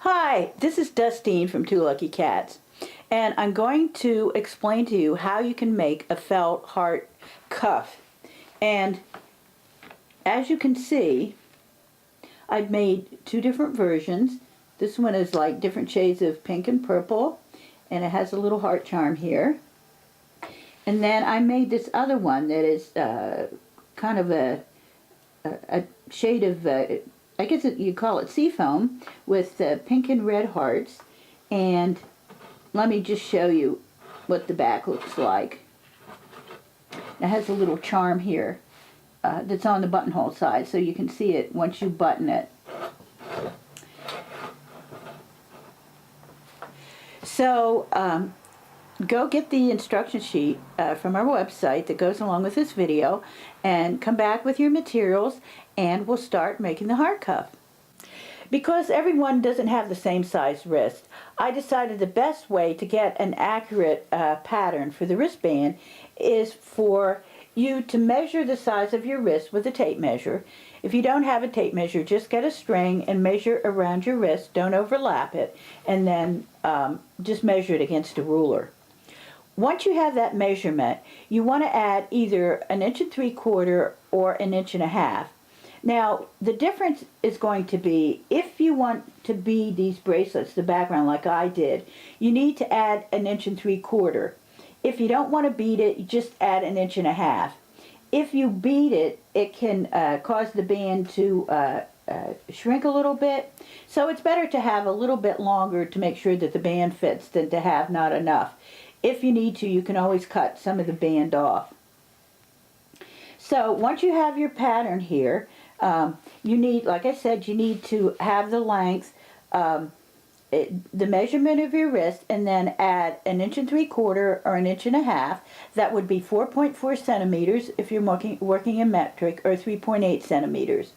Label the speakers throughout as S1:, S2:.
S1: Hi, this is Dustine from Two Lucky Cats, and I'm going to explain to you how you can make a felt heart cuff. And as you can see, I've made two different versions. This one is like different shades of pink and purple, and it has a little heart charm here. And then I made this other one that is kind of a shade of I guess you call it seafoam, with pink and red hearts. And let me just show you what the back looks like. It has a little charm here that's on the buttonhole side, so you can see it once you button it. So go get the instruction sheet from our website that goes along with this video, and come back with your materials, and we'll start making the heart cuff. Because everyone doesn't have the same size wrist, I decided the best way to get an accurate pattern for the wristband is for you to measure the size of your wrist with a tape measure. If you don't have a tape measure, just get a string and measure around your wrist. Don't overlap it, and then just measure it against a ruler. Once you have that measurement, you want to add either 1 3/4 or 1.5 inches. Now, the difference is going to be, if you want to bead these bracelets, the background like I did, you need to add 1 3/4 inches. If you don't want to bead it, you just add 1.5 inches. If you bead it, it can cause the band to shrink a little bit. So it's better to have a little bit longer to make sure that the band fits than to have not enough. If you need to, you can always cut some of the band off. So once you have your pattern here, you need, like I said, you need to have the length, the measurement of your wrist, and then add 1 3/4 or 1.5 inches. That would be 4.4 centimeters if you're working in metric, or 3.8 centimeters.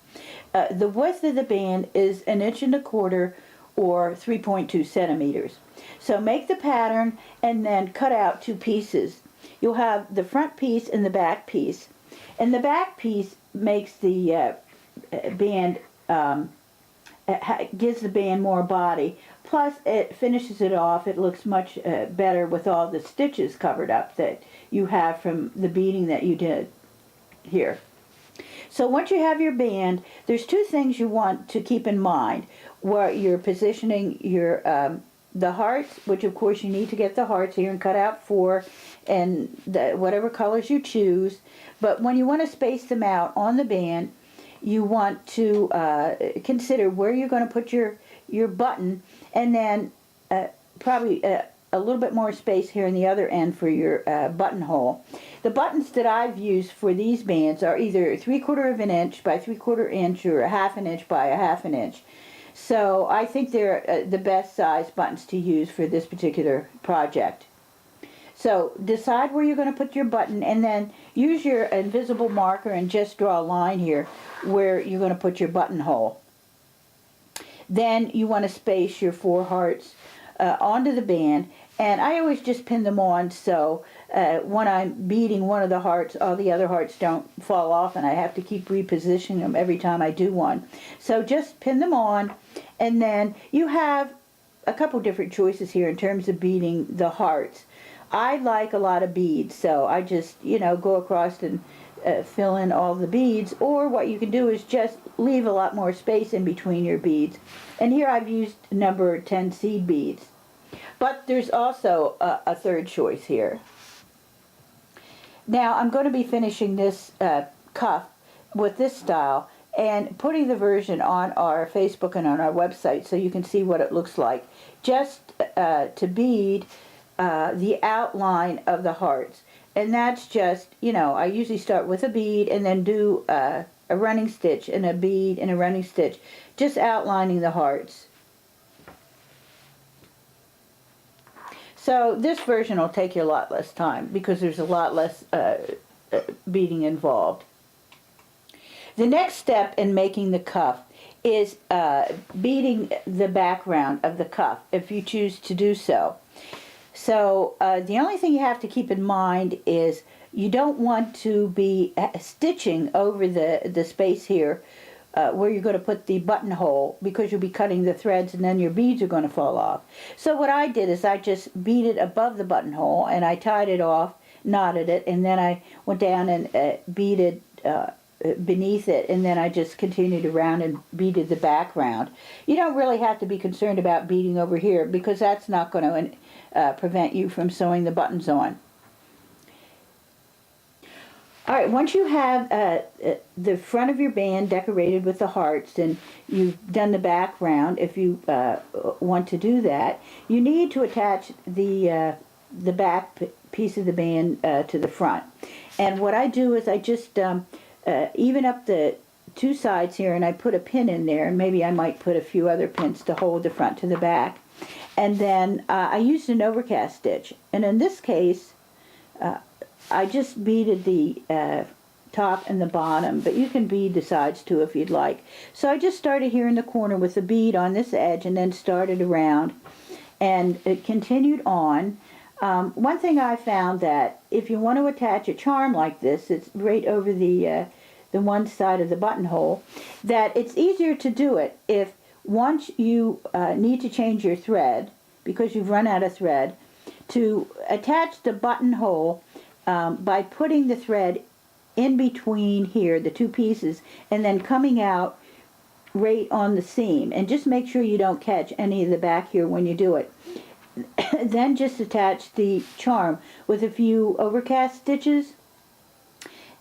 S1: The width of the band is 1.25 inches or 3.2 centimeters. So make the pattern and then cut out two pieces. You'll have the front piece and the back piece. And the back piece makes the band, gives the band more body. Plus it finishes it off. It looks much better with all the stitches covered up that you have from the beading that you did here. So once you have your band, there's two things you want to keep in mind where you're positioning your the hearts, which of course you need to get the hearts here and cut out 4, and whatever colors you choose. But when you want to space them out on the band, you want to consider where you're going to put your button, and then probably a little bit more space here in the other end for your buttonhole. The buttons that I've used for these bands are either 3/4 inch by 3/4 inch or 1/2 inch by 1/2 inch. So I think they're the best size buttons to use for this particular project. So decide where you're going to put your button, and then use your invisible marker and just draw a line here where you're going to put your buttonhole. Then you want to space your 4 hearts onto the band, and I always just pin them on, so when I'm beading one of the hearts, all the other hearts don't fall off, and I have to keep repositioning them every time I do one. So just pin them on, and then you have a couple different choices here in terms of beading the hearts. I like a lot of beads, so I just, go across and fill in all the beads, or what you can do is just leave a lot more space in between your beads. And here I've used number 10 seed beads. But there's also a third choice here. Now I'm going to be finishing this cuff with this style and putting the version on our Facebook and on our website so you can see what it looks like. Just to bead the outline of the hearts. And that's just, I usually start with a bead and then do a running stitch and a bead and a running stitch, just outlining the hearts. So this version will take you a lot less time because there's a lot less beading involved. The next step in making the cuff is beading the background of the cuff, if you choose to do so. So the only thing you have to keep in mind is you don't want to be stitching over the space here where you're going to put the buttonhole, because you'll be cutting the threads and then your beads are going to fall off. So what I did is I just beaded above the buttonhole and I tied it off, knotted it, and then I went down and beaded beneath it, and then I just continued around and beaded the background. You don't really have to be concerned about beading over here, because that's not going to prevent you from sewing the buttons on. Alright, once you have the front of your band decorated with the hearts and you've done the background, if you want to do that, you need to attach the back piece of the band to the front. And what I do is I just even up the two sides here, and I put a pin in there, and maybe I might put a few other pins to hold the front to the back. And then I used an overcast stitch, and in this case I just beaded the top and the bottom, but you can bead the sides too if you'd like. So I just started here in the corner with the bead on this edge and then started around, and it continued on. One thing I found, that if you want to attach a charm like this, it's right over the one side of the buttonhole, that it's easier to do it if once you need to change your thread, because you've run out of thread, to attach the buttonhole by putting the thread in between here, the two pieces, and then coming out right on the seam. And just make sure you don't catch any of the back here when you do it. Then just attach the charm with a few overcast stitches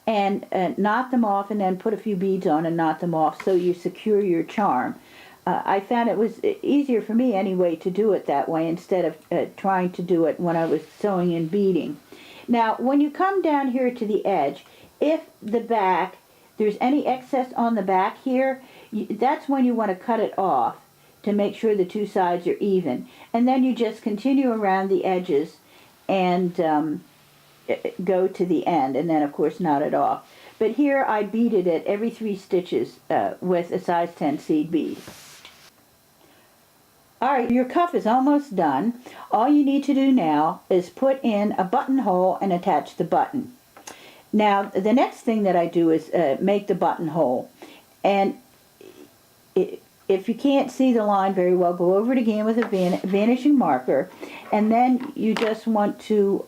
S1: and knot them off, and then put a few beads on and knot them off so you secure your charm. I found it was easier for me anyway to do it that way instead of trying to do it when I was sewing and beading. Now, when you come down here to the edge, if the back, there's any excess on the back here, that's when you want to cut it off to make sure the two sides are even. And then you just continue around the edges and go to the end, and then of course knot it off. But here I beaded it every 3 stitches with a size 10 seed bead. Alright, your cuff is almost done. All you need to do now is put in a buttonhole and attach the button. Now, the next thing that I do is make the buttonhole. And if you can't see the line very well, go over it again with a vanishing marker. And then you just want to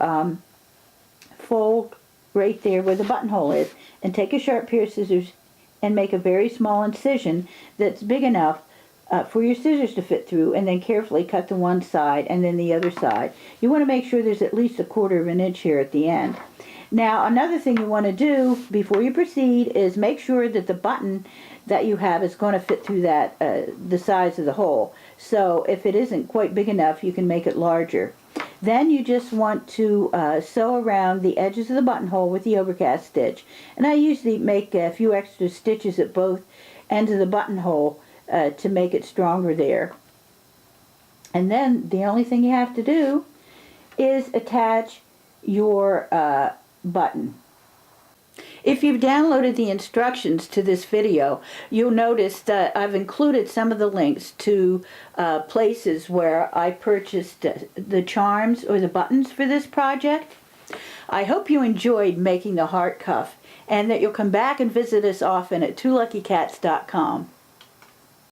S1: fold right there where the buttonhole is, and take a sharp pair of scissors and make a very small incision that's big enough for your scissors to fit through, and then carefully cut the one side and then the other side. You want to make sure there's at least 1/4 of an inch here at the end. Now, another thing you want to do before you proceed is make sure that the button that you have is going to fit through that the size of the hole. So if it isn't quite big enough, you can make it larger. Then you just want to sew around the edges of the buttonhole with the overcast stitch. And I usually make a few extra stitches at both ends of the buttonhole to make it stronger there. And then the only thing you have to do is attach your button. If you've downloaded the instructions to this video, you'll notice that I've included some of the links to places where I purchased the charms or the buttons for this project. I hope you enjoyed making the heart cuff, and that you'll come back and visit us often at twoluckycats.com.